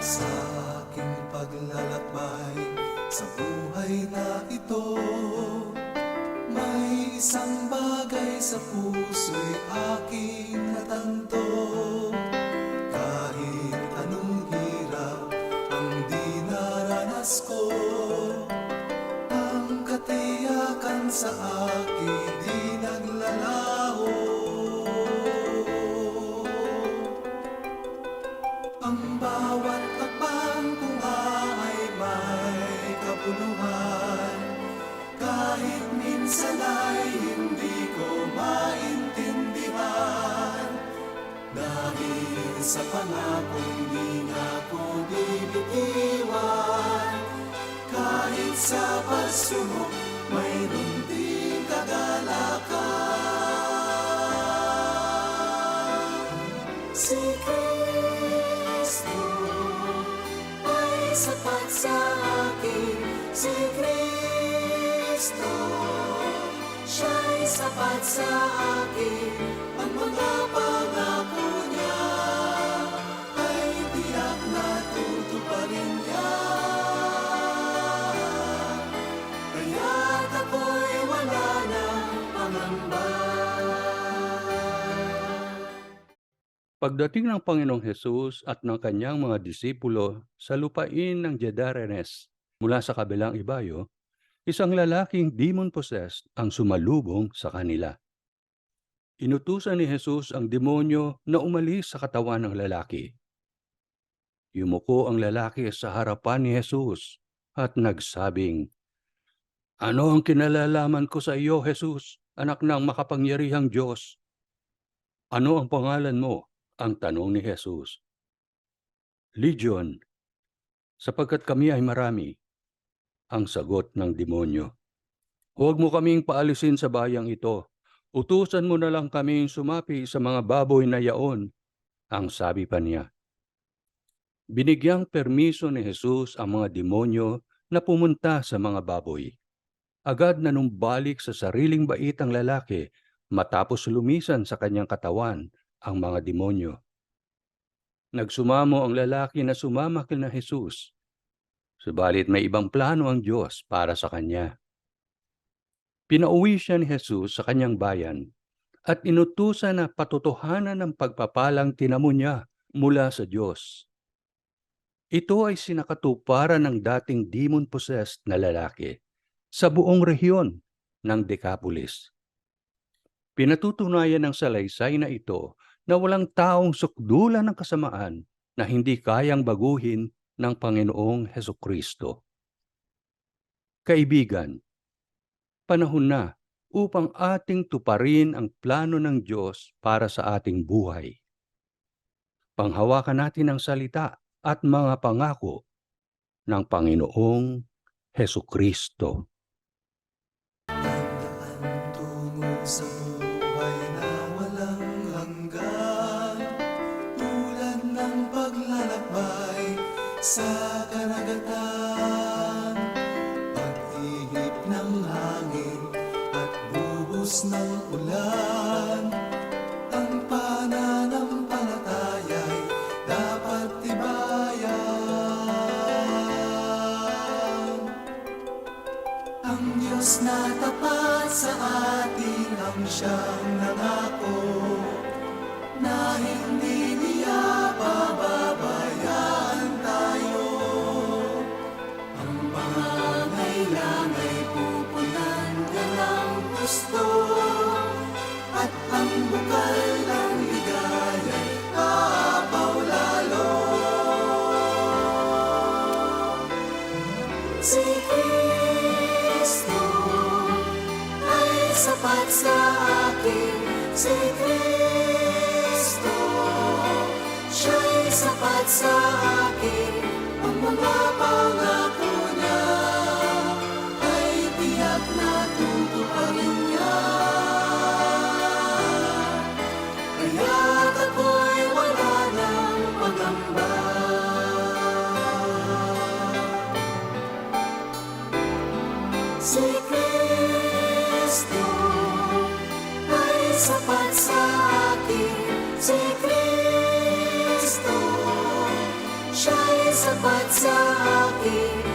Sa aking paglalakbay sa buhay na ito, may isang bagay sa puso'y aking natanto. Kahit anong hirap ang dinaranas ko, ang katiyakan sa akin di naglalaho. Ang bawat takpan ko nga ay may kabuluhan, kahit minsan ay hindi ko maintindihan. Dahil sa pangakong di nga ko bibitiwan, kahit sa pagsubok mayroon din kagalakan. Si Kristo ay sapat sa akin, si Kristo siya'y sapat sa akin. Ang mga pangako niya ay tiyak na tutuparin niya. Kaya't ako'y wala ng pangamba. Pagdating ng Panginoong Hesus at ng kanyang mga disipulo sa lupain ng Gadarenes mula sa kabilang ibayo, isang lalaking demon-possessed ang sumalubong sa kanila. Inutusan ni Hesus ang demonyo na umalis sa katawan ng lalaki. Yumuko ang lalaki sa harapan ni Hesus at nagsabing, "Ano ang kinalalaman ko sa iyo, Hesus, anak ng makapangyarihang Diyos? Ano ang pangalan mo?" Ang tanong ni Hesus. "Legion, sapagkat kami ay marami," ang sagot ng demonyo. "Huwag mo kaming paalisin sa bayang ito. Utusan mo na lang kaming sumapi sa mga baboy na yaon," ang sabi pa niya. Binigyang permiso ni Hesus ang mga demonyo na pumunta sa mga baboy. Agad na numbalik sa sariling bait ang lalaki matapos lumisan sa kanyang katawan ang mga demonyo. Nagsumamo ang lalaki na sumama kina Hesus, subalit may ibang plano ang Diyos para sa kanya. Pinauwi siya ni Hesus sa kanyang bayan at inutusan na patotohanan ng pagpapalang tinamo niya mula sa Diyos. Ito ay sinakatuparan ng dating demon-possessed na lalaki sa buong rehiyon ng Decapolis. Pinatutunayan ng salaysay na ito na walang taong sukdulan ng kasamaan na hindi kayang baguhin ng Panginoong Hesukristo. Kaibigan, panahon na upang ating tuparin ang plano ng Diyos para sa ating buhay. Panghawakan natin ang salita at mga pangako ng Panginoong Hesukristo. Tandaan tungo sa buhay na walang hanggan, tulad ng paglalakbay sa karagatan, pag-ihip ng hangin at buhos ng ulan. Ang pananampalataya'y dapat tibayan. Ang Diyos na tapat sa atin ang siyang nangako na hindi niya pababayaan tayo. Ang pangangailangan ay pupunan niya ng gusto, at ang bukal ng ligaya'y aapaw lalo. Si Kristo ay sapat sa akin, si Kristo siya'y sapat sa akin. Ang mga pangako niya ay tiyak na tutuparin niya. Kaya't ako'y wala ng pangamba. Si Kristo ay sapat sa akin, si Kristo sapat sa akin